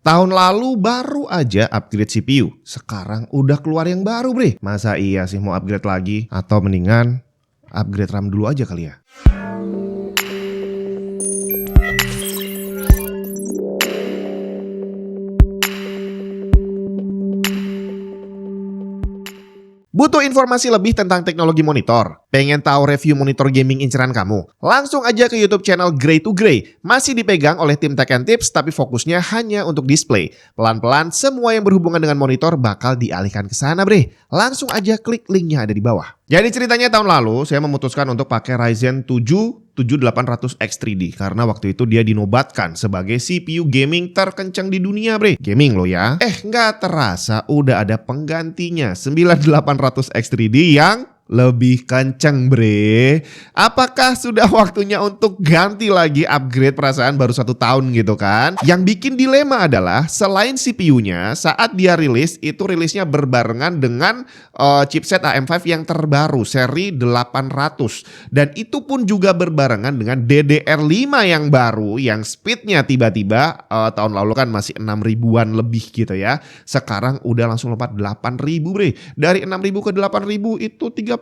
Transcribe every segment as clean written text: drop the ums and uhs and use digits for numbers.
Tahun lalu baru aja upgrade CPU, sekarang udah keluar yang baru bre. Masa iya sih mau upgrade lagi? Atau mendingan upgrade RAM dulu aja kali ya? Butuh informasi lebih tentang teknologi monitor? Pengen tahu review monitor gaming inceran kamu? Langsung aja ke YouTube channel Grey to Grey. Masih dipegang oleh tim Tech and Tips tapi fokusnya hanya untuk display. Pelan-pelan semua yang berhubungan dengan monitor bakal dialihkan ke sana bre. Langsung aja klik linknya ada di bawah. Jadi ceritanya tahun lalu saya memutuskan untuk pakai Ryzen 7 7800X3D karena waktu itu dia dinobatkan sebagai CPU gaming terkencang di dunia bre. Gaming lo ya. Nggak terasa udah ada penggantinya 9800X3D yang lebih kenceng bre. Apakah sudah waktunya untuk ganti lagi upgrade? Perasaan baru 1 tahun gitu kan. Yang bikin dilema adalah selain CPU-nya saat dia rilis itu rilisnya berbarengan dengan chipset AM5 yang terbaru seri 800. Dan itu pun juga berbarengan dengan DDR5 yang baru yang speednya tiba-tiba tahun lalu kan masih 6.000-an lebih gitu ya. Sekarang udah langsung lompat 8.000 bre. Dari 6.000 ke 8.000 itu 30%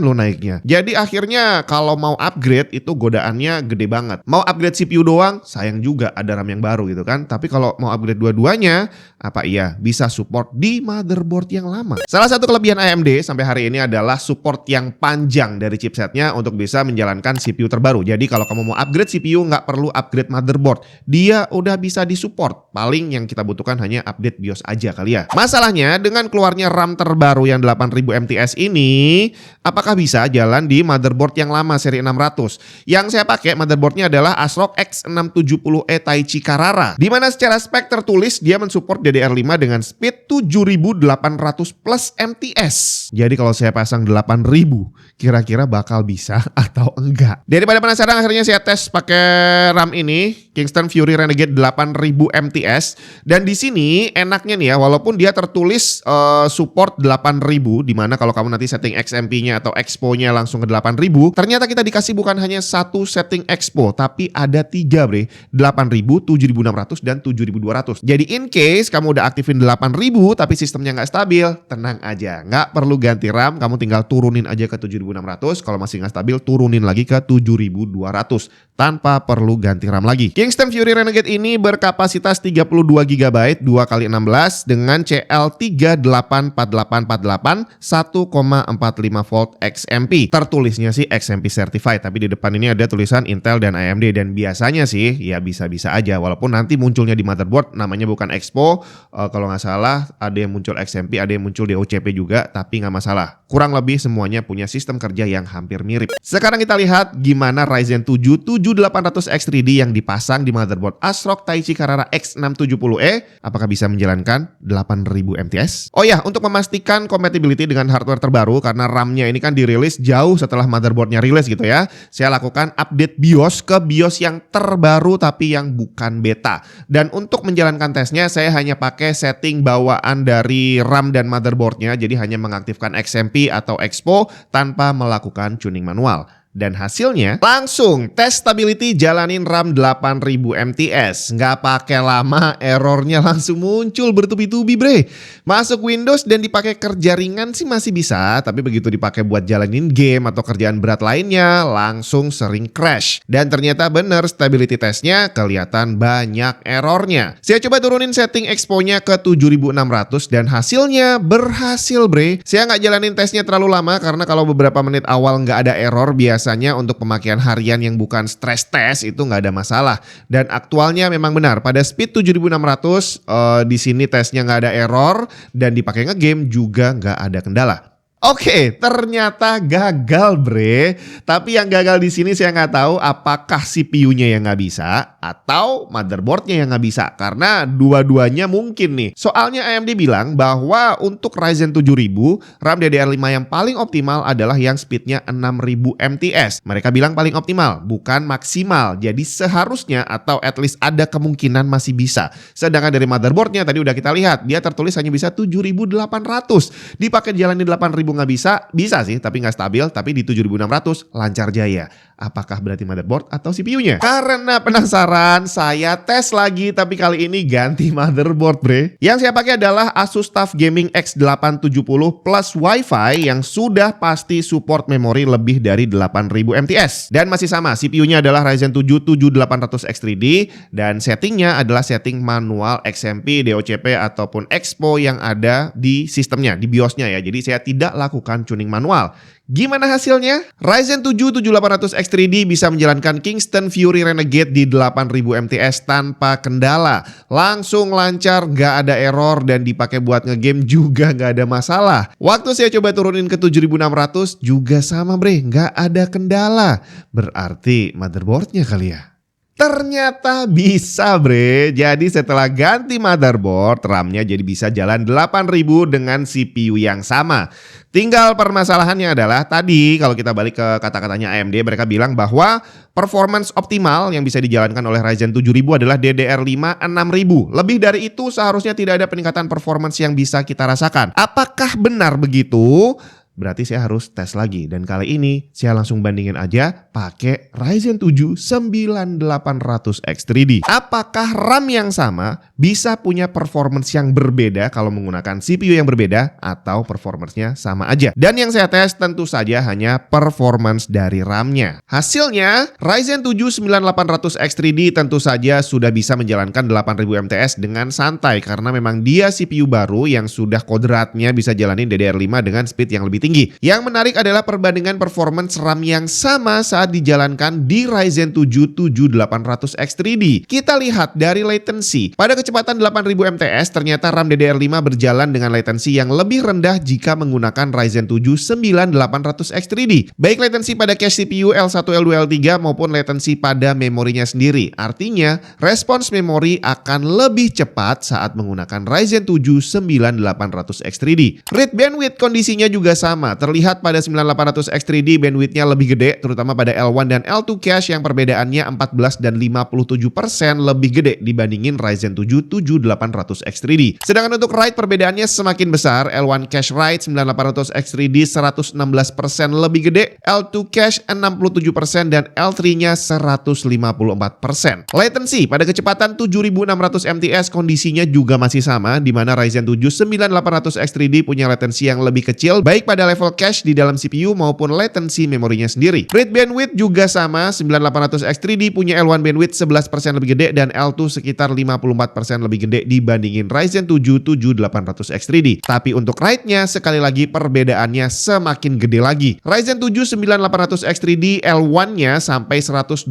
loh naiknya. Jadi akhirnya kalau mau upgrade itu godaannya gede banget. Mau upgrade CPU doang sayang juga ada RAM yang baru gitu kan. Tapi kalau mau upgrade dua-duanya apa iya bisa support di motherboard yang lama. Salah satu kelebihan AMD sampai hari ini adalah support yang panjang dari chipsetnya untuk bisa menjalankan CPU terbaru. Jadi kalau kamu mau upgrade CPU nggak perlu upgrade motherboard. Dia udah bisa disupport. Paling yang kita butuhkan hanya update BIOS aja kali ya. Masalahnya dengan keluarnya RAM terbaru yang 8000 MTS ini apakah bisa jalan di motherboard yang lama seri 600? Yang saya pakai motherboardnya adalah ASRock X670E Taichi Carrara. Dimana secara spek tertulis dia mensupport DDR5 dengan speed 7800 plus MTS. Jadi kalau saya pasang 8000 kira-kira bakal bisa atau enggak? Daripada penasaran akhirnya saya tes pakai RAM ini Kingston Fury Renegade 8000 MTS. Dan di sini enaknya nih ya walaupun dia tertulis support 8000 dimana kalau kamu nanti setting XMP-nya atau Expo-nya langsung ke 8000, ternyata kita dikasih bukan hanya satu setting Expo, tapi ada 3 bre, 8000, 7600, dan 7200. Jadi in case kamu udah aktifin 8000 tapi sistemnya nggak stabil, tenang aja, nggak perlu ganti RAM, kamu tinggal turunin aja ke 7600, kalau masih nggak stabil turunin lagi ke 7200, tanpa perlu ganti RAM lagi. Kingston Fury Renegade ini berkapasitas 32 GB 2x16 dengan CL384848 1,45 volt XMP. Tertulisnya sih XMP certified, tapi di depan ini ada tulisan Intel dan AMD dan biasanya sih ya bisa-bisa aja walaupun nanti munculnya di motherboard namanya bukan Expo, kalau nggak salah ada yang muncul XMP, ada yang muncul DOCP juga, tapi nggak masalah. Kurang lebih semuanya punya sistem kerja yang hampir mirip. Sekarang kita lihat gimana Ryzen 7 7800X3D yang dipasang di motherboard ASRock Taichi Carrara X670E. Apakah bisa menjalankan 8000 MTS? Oh ya, untuk memastikan compatibility dengan hardware terbaru karena RAM-nya ini kan dirilis jauh setelah motherboardnya rilis gitu ya. Saya lakukan update BIOS ke BIOS yang terbaru tapi yang bukan beta. Dan untuk menjalankan tesnya saya hanya pakai setting bawaan dari RAM dan motherboardnya. Jadi hanya mengaktifkan XMP atau Expo tanpa melakukan tuning manual. Dan hasilnya langsung tes stability jalanin RAM 8000 MTS. Nggak pakai lama errornya langsung muncul bertubi-tubi bre. Masuk Windows dan dipakai kerja ringan sih masih bisa. Tapi begitu dipakai buat jalanin game atau kerjaan berat lainnya langsung sering crash. Dan ternyata bener stability testnya kelihatan banyak errornya. Saya coba turunin setting Expo-nya ke 7600 dan hasilnya berhasil bre. Saya nggak jalanin tesnya terlalu lama karena kalau beberapa menit awal nggak ada error biasanya untuk pemakaian harian yang bukan stress test itu nggak ada masalah. Dan aktualnya memang benar pada speed 7600 di sini tesnya nggak ada error dan dipakai ngegame juga nggak ada kendala. Oke, ternyata gagal bre. Tapi yang gagal di sini saya nggak tahu apakah CPU-nya yang nggak bisa atau motherboardnya yang nggak bisa. Karena dua-duanya mungkin nih. Soalnya AMD bilang bahwa untuk Ryzen 7000 RAM DDR5 yang paling optimal adalah yang speednya 6000 MTS. Mereka bilang paling optimal, bukan maksimal. Jadi seharusnya atau at least ada kemungkinan masih bisa. Sedangkan dari motherboardnya tadi udah kita lihat dia tertulis hanya bisa 7800. Dipakai jalanin 8000 8.000 nggak bisa? Bisa sih, tapi nggak stabil. Tapi di 7.600 lancar jaya. Apakah berarti motherboard atau CPU-nya? Karena penasaran, saya tes lagi, tapi kali ini ganti motherboard, bre. Yang saya pakai adalah Asus TUF Gaming X870 plus Wi-Fi yang sudah pasti support memori lebih dari 8.000 MTS. Dan masih sama, CPU-nya adalah Ryzen 7 7800X3D dan settingnya adalah setting manual XMP, DOCP ataupun Expo yang ada di sistemnya, di BIOS-nya ya. Jadi saya tidak lakukan tuning manual. Gimana hasilnya? Ryzen 7 7800X3D bisa menjalankan Kingston Fury Renegade di 8.000 MTS tanpa kendala. Langsung lancar, nggak ada error, dan dipakai buat ngegame juga nggak ada masalah. Waktu saya coba turunin ke 7.600 juga sama, bre, nggak ada kendala. Berarti motherboardnya kali ya? Ternyata bisa, bre. Jadi setelah ganti motherboard, RAM-nya jadi bisa jalan 8.000 dengan CPU yang sama. Tinggal permasalahannya adalah tadi kalau kita balik ke kata-katanya AMD, mereka bilang bahwa performance optimal yang bisa dijalankan oleh Ryzen 7000 adalah DDR5 6000. Lebih dari itu seharusnya tidak ada peningkatan performance yang bisa kita rasakan. Apakah benar begitu? Berarti saya harus tes lagi, dan kali ini saya langsung bandingin aja pakai Ryzen 7 9800X3D. Apakah RAM yang sama bisa punya performance yang berbeda kalau menggunakan CPU yang berbeda atau performance-nya sama aja? Dan yang saya tes tentu saja hanya performance dari RAM-nya. Hasilnya Ryzen 7 9800X3D tentu saja sudah bisa menjalankan 8000 MTS dengan santai karena memang dia CPU baru yang sudah kodratnya bisa jalanin DDR5 dengan speed yang lebih tinggi. Yang menarik adalah perbandingan performance RAM yang sama saat dijalankan di Ryzen 7 7800X3D. Kita lihat dari latency. Pada kecepatan 8000 MTS, ternyata RAM DDR5 berjalan dengan latency yang lebih rendah jika menggunakan Ryzen 7 9800X3D. Baik latency pada cache CPU L1, L2, L3 maupun latency pada memorinya sendiri. Artinya, respons memori akan lebih cepat saat menggunakan Ryzen 7 9800X3D. Read bandwidth kondisinya juga sama. Terlihat pada 9800X3D bandwidthnya lebih gede, terutama pada L1 dan L2 cache yang perbedaannya 14 dan 57% lebih gede dibandingin Ryzen 7 7800X3D. Sedangkan untuk write perbedaannya semakin besar. L1 cache write 9800X3D 116% lebih gede, L2 cache 67% dan L3-nya 154%. Latency pada kecepatan 7600 MTS kondisinya juga masih sama, di mana Ryzen 7 9800X3D punya latency yang lebih kecil baik pada level cache di dalam CPU maupun latency memorinya sendiri. Read bandwidth juga sama, 9800X3D punya L1 bandwidth 11% lebih gede dan L2 sekitar 54% lebih gede dibandingin Ryzen 7 7800X3D. Tapi untuk write-nya sekali lagi perbedaannya semakin gede lagi. Ryzen 7 9800X3D L1-nya sampai 120%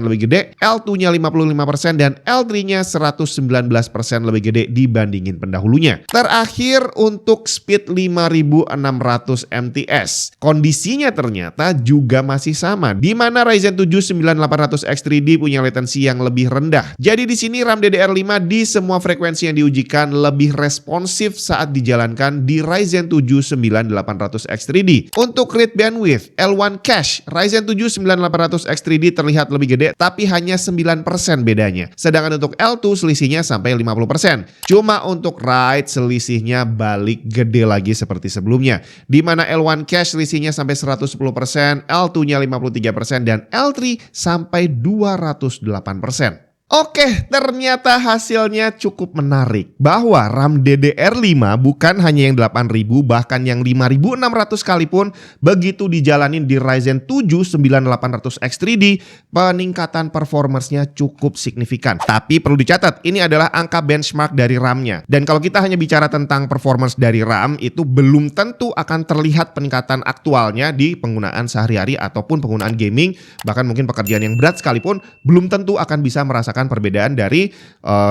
lebih gede, L2-nya 55% dan L3-nya 119% lebih gede dibandingin pendahulunya. Terakhir untuk speed 5600 MTS. Kondisinya ternyata juga masih sama, di mana Ryzen 7 9800X3D punya latency yang lebih rendah. Jadi di sini RAM DDR5 di semua frekuensi yang diujikan lebih responsif saat dijalankan di Ryzen 7 9800X3D. Untuk read bandwidth, L1 cache Ryzen 7 9800X3D terlihat lebih gede, tapi hanya 9% bedanya. Sedangkan untuk L2 selisihnya sampai 50%. Cuma untuk write selisihnya balik gede lagi seperti sebelumnya, di mana L1 cache selisihnya sampai 110%, L2-nya 53% dan L3 sampai 208%. Oke, ternyata hasilnya cukup menarik. Bahwa RAM DDR5 bukan hanya yang 8000, bahkan yang 5600 sekalipun begitu dijalanin di Ryzen 7 9800X3D, peningkatan performance-nya cukup signifikan. Tapi perlu dicatat, ini adalah angka benchmark dari RAM-nya. Dan kalau kita hanya bicara tentang performance dari RAM, itu belum tentu akan terlihat peningkatan aktualnya di penggunaan sehari-hari ataupun penggunaan gaming. Bahkan mungkin pekerjaan yang berat sekalipun belum tentu akan bisa merasakan perbedaan dari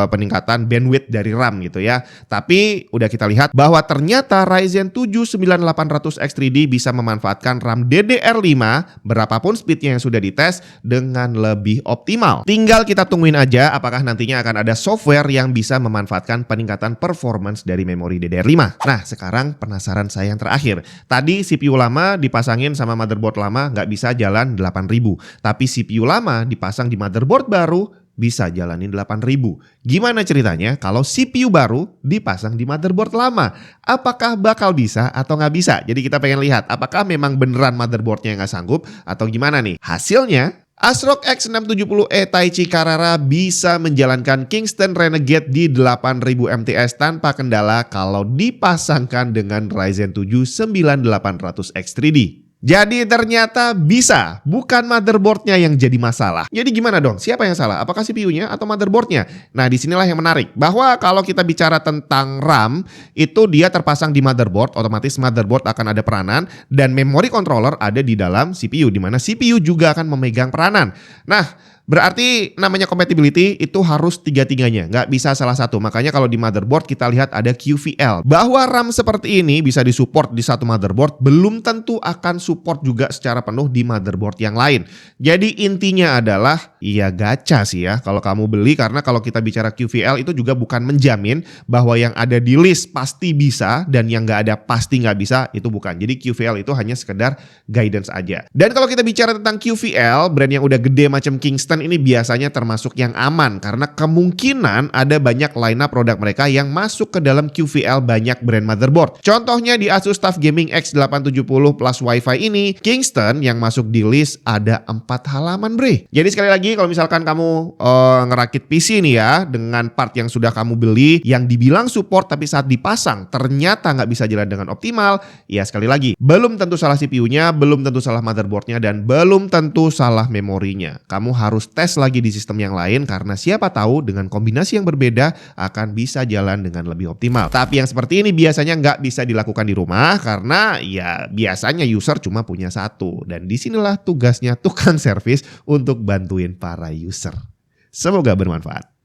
peningkatan bandwidth dari RAM gitu ya. Tapi udah kita lihat bahwa ternyata Ryzen 7 9800X3D bisa memanfaatkan RAM DDR5 berapapun speednya yang sudah dites dengan lebih optimal. Tinggal kita tungguin aja apakah nantinya akan ada software yang bisa memanfaatkan peningkatan performance dari memori DDR5. Nah, sekarang penasaran saya yang terakhir. Tadi CPU lama dipasangin sama motherboard lama nggak bisa jalan 8000. Tapi CPU lama dipasang di motherboard baru bisa jalanin 8000. Gimana ceritanya kalau CPU baru dipasang di motherboard lama? Apakah bakal bisa atau nggak bisa? Jadi kita pengen lihat apakah memang beneran motherboardnya nggak sanggup atau gimana nih? Hasilnya, ASRock X670E Taichi Carrara bisa menjalankan Kingston Renegade di 8000 MTS tanpa kendala kalau dipasangkan dengan Ryzen 7 9800X 3D. Jadi ternyata bisa, bukan motherboardnya yang jadi masalah. Jadi gimana dong? Siapa yang salah? Apakah CPU-nya atau motherboardnya? Nah, disinilah yang menarik. Bahwa kalau kita bicara tentang RAM, itu dia terpasang di motherboard, otomatis motherboard akan ada peranan, dan memory controller ada di dalam CPU, di mana CPU juga akan memegang peranan. Nah, berarti namanya compatibility itu harus tiga-tiganya, nggak bisa salah satu. Makanya kalau di motherboard kita lihat ada QVL. Bahwa RAM seperti ini bisa disupport di satu motherboard, belum tentu akan support juga secara penuh di motherboard yang lain. Jadi intinya adalah, ya gacha sih ya kalau kamu beli, karena kalau kita bicara QVL itu juga bukan menjamin bahwa yang ada di list pasti bisa dan yang nggak ada pasti nggak bisa, itu bukan. Jadi QVL itu hanya sekedar guidance aja. Dan kalau kita bicara tentang QVL, brand yang udah gede macam Kingston ini biasanya termasuk yang aman karena kemungkinan ada banyak lineup produk mereka yang masuk ke dalam QVL banyak brand motherboard. Contohnya di Asus TUF Gaming X870 Plus Wi-Fi ini, Kingston yang masuk di list ada 4 halaman bre. Jadi sekali lagi kalau misalkan kamu ngerakit PC nih ya dengan part yang sudah kamu beli yang dibilang support tapi saat dipasang ternyata nggak bisa jalan dengan optimal, ya sekali lagi belum tentu salah CPU-nya, belum tentu salah motherboardnya, dan belum tentu salah memorinya. Kamu harus tes lagi di sistem yang lain karena siapa tahu dengan kombinasi yang berbeda akan bisa jalan dengan lebih optimal. Tapi yang seperti ini biasanya nggak bisa dilakukan di rumah karena ya biasanya user cuma punya satu, dan disinilah tugasnya tukang servis untuk bantuin para user. Semoga bermanfaat.